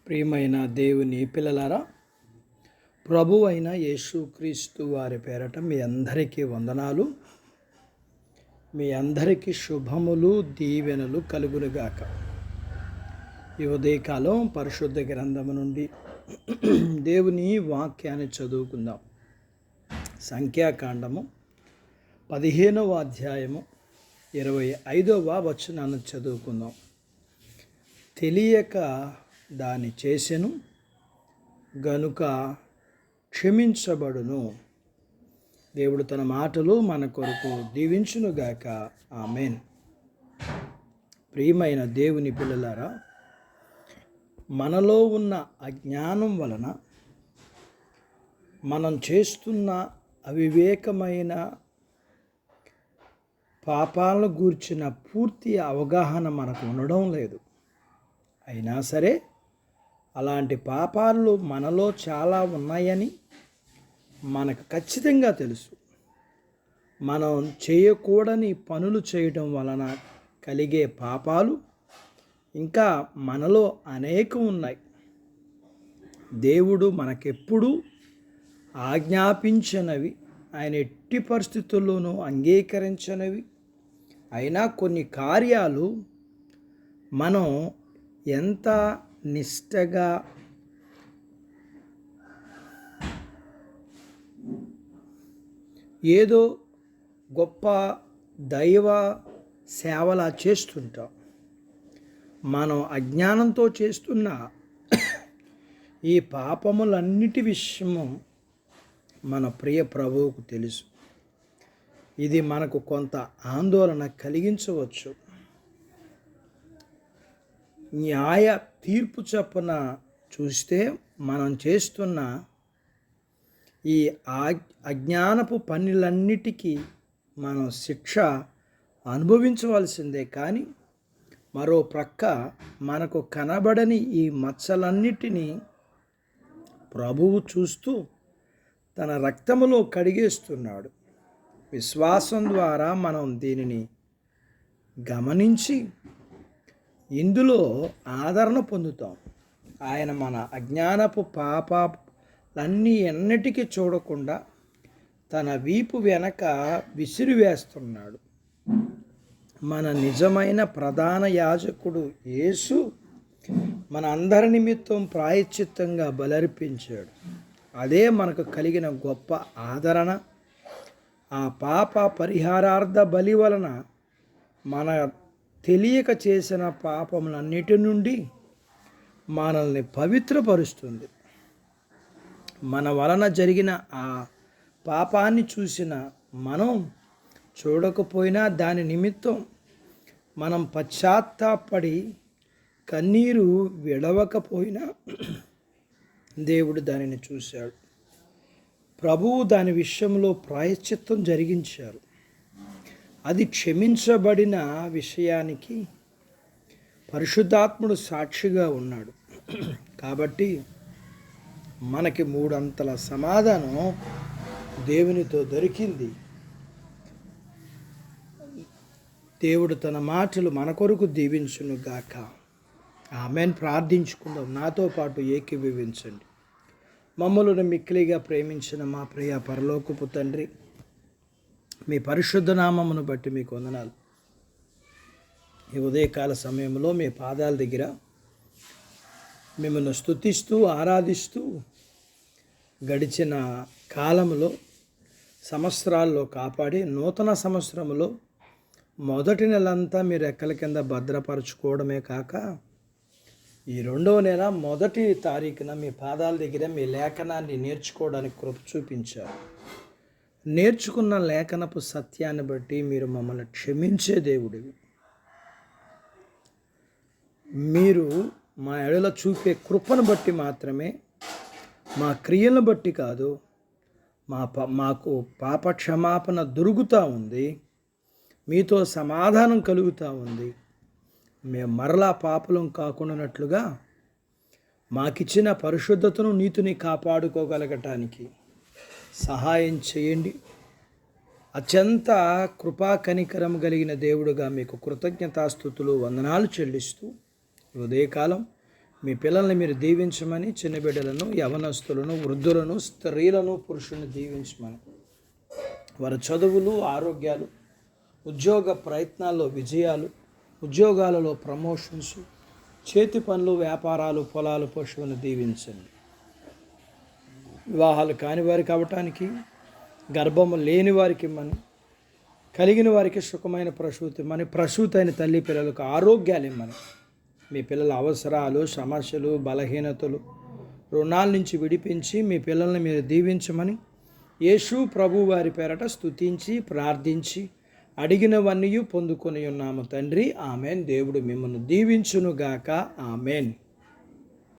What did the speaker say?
ప్రియమైన దేవుని పిల్లలారా, ప్రభువు అయిన యేసుక్రీస్తు వారి పేరట మీ అందరికీ వందనాలు. మీ అందరికీ శుభములు, దీవెనలు కలుగునుగాక. ఈ ఉదయకాలం పరిశుద్ధ గ్రంథము నుండి దేవుని వాక్యాన్ని చదువుకుందాం. సంఖ్యాకాండము 15వ అధ్యాయము 25వ వచనాన్ని చదువుకుందాం. తెలియక దాని చేసెను గనుక క్షమించబడును. దేవుడు తన మాటలు మన కొరకు దీవించునుగాక. ఆమేన్. ప్రియమైన దేవుని పిల్లలారా, మనలో ఉన్న అజ్ఞానం వలన మనం చేస్తున్న అవివేకమైన పాపాలను గూర్చిన పూర్తి అవగాహన మనకు ఉండడం లేదు. అయినా సరే అలాంటి పాపాలు మనలో చాలా ఉన్నాయని మనకు ఖచ్చితంగా తెలుసు. మనం చేయకూడని పనులు చేయడం వలన కలిగే పాపాలు ఇంకా మనలో అనేకం ఉన్నాయి. దేవుడు మనకెప్పుడూ ఆజ్ఞాపించనివి, ఆయన ఎట్టి పరిస్థితుల్లోనూ అంగీకరించనివి అయినా కొన్ని కార్యాలు మనం ఎంత నిష్టగా ఏదో గొప్ప దైవ సేవలా చేస్తుంటాం. మనం అజ్ఞానంతో చేస్తున్న ఈ పాపములన్నిటి విషయము మన ప్రియ ప్రభువుకు తెలుసు. ఇది మనకు కొంత ఆందోళన కలిగించవచ్చు. న్యాయ తీర్పు చొప్పున చూస్తే మనం చేస్తున్న ఈ అజ్ఞానపు పనులన్నిటికీ మనం శిక్ష అనుభవించవలసిందే. కానీ మరో ప్రక్క మనకు కనబడని ఈ మచ్చలన్నిటినీ ప్రభువు చూస్తూ తన రక్తములో కడిగేస్తున్నాడు. విశ్వాసం ద్వారా మనం దీనిని గమనించి ఇందులో ఆదరణ పొందుతాం. ఆయన మన అజ్ఞానపు పాపాలన్నీ ఎన్నటికీ చూడకుండా తన వీపు వెనక విసిరివేస్తున్నాడు. మన నిజమైన ప్రధాన యాజకుడు యేసు మన అందరి నిమిత్తం ప్రాయశ్చిత్తంగా బలర్పించాడు. అదే మనకు కలిగిన గొప్ప ఆదరణ. ఆ పాప పరిహారార్థ బలి వలన మన తెలియక చేసిన పాపములన్నిటి నుండి మనల్ని పవిత్రపరుస్తుంది. మన వలన జరిగిన ఆ పాపాన్ని చూసిన మనం చూడకపోయినా దాని నిమిత్తం మనం పశ్చాత్తాపడి కన్నీరు విడవకపోయినా దేవుడు దానిని చూశాడు. ప్రభువు దాని విషయంలో ప్రాయశ్చిత్తం జరిగించారు. అది క్షమించబడిన విషయానికి పరిశుద్ధాత్ముడు సాక్షిగా ఉన్నాడు. కాబట్టి మనకి 3 అంతల సమాధానం దేవునితో దొరికింది. దేవుడు తన మాటలు మన కొరకు దీవించునుగాక. ఆమెన్. ప్రార్థించుకుందాం. నాతో పాటు ఏకీభవించండి. మమ్మల్ని మిక్కిలిగా ప్రేమించిన మా ప్రియ పరలోకపు తండ్రి, మీ పరిశుద్ధ నామమును బట్టి మీకు వందనాలు. ఈ ఉదయకాల సమయంలో మీ పాదాల దగ్గర మిమ్మల్ని స్తుతిస్తూ ఆరాధిస్తూ గడిచిన కాలంలో సంవత్సరాల్లో కాపాడి నూతన సంవత్సరంలో మొదటి నెలంతా మీరు రెక్కల కింద భద్రపరచుకోవడమే కాక ఈ 2వ నెల 1వ తారీఖున మీ పాదాల దగ్గర మీ లేఖనాన్ని నేర్చుకోవడానికి కృప చూపించారు. నేర్చుకున్న లేఖనపు సత్యాన్ని బట్టి మీరు మమ్మల్ని క్షమించే దేవుడివి. మీరు మా ఎడల చూపే కృపను బట్టి మాత్రమే, మా క్రియలను బట్టి కాదు. మాకు పాప క్షమాపణ దొరుకుతూ ఉంది, మీతో సమాధానం కలుగుతూ ఉంది. మేము మరలా పాపలం కాకుండానట్లుగా మాకిచ్చిన పరిశుద్ధతను నీతిని కాపాడుకోగలగటానికి సహాయం చేయండి. అత్యంత కృపా కనికరం కలిగిన దేవుడుగా మీకు కృతజ్ఞతాస్తుతులు వందనాలు చెల్లిస్తూ ఉదయకాలం మీ పిల్లల్ని మీరు దీవించమని, చిన్న బిడ్డలను, యవనస్తులను, వృద్ధులను, స్త్రీలను, పురుషులను దీవించమని, వారి చదువులు, ఆరోగ్యాలు, ఉద్యోగ ప్రయత్నాల్లో విజయాలు, ఉద్యోగాలలో ప్రమోషన్స్, చేతి పనులు, వ్యాపారాలు, పొలాలు, పశువులను దీవించండి. వివాహాలు కాని వారికి అవటానికి, గర్భము లేని వారికి ఇమ్మని, కలిగిన వారికి సుఖమైన ప్రసూతి ఇమ్మని, ప్రసూతి అయిన తల్లి పిల్లలకు ఆరోగ్యాలు ఇమ్మని, మీ పిల్లల అవసరాలు, సమస్యలు, బలహీనతలు, రుణాల నుంచి విడిపించి మీ పిల్లల్ని మీరు దీవించమని యేసు ప్రభు వారి పేరట స్తుతించి ప్రార్థించి అడిగినవన్నీ పొందుకొని ఉన్నాము తండ్రి. ఆమెన్. దేవుడు మిమ్మల్ని దీవించునుగాక. ఆమెన్.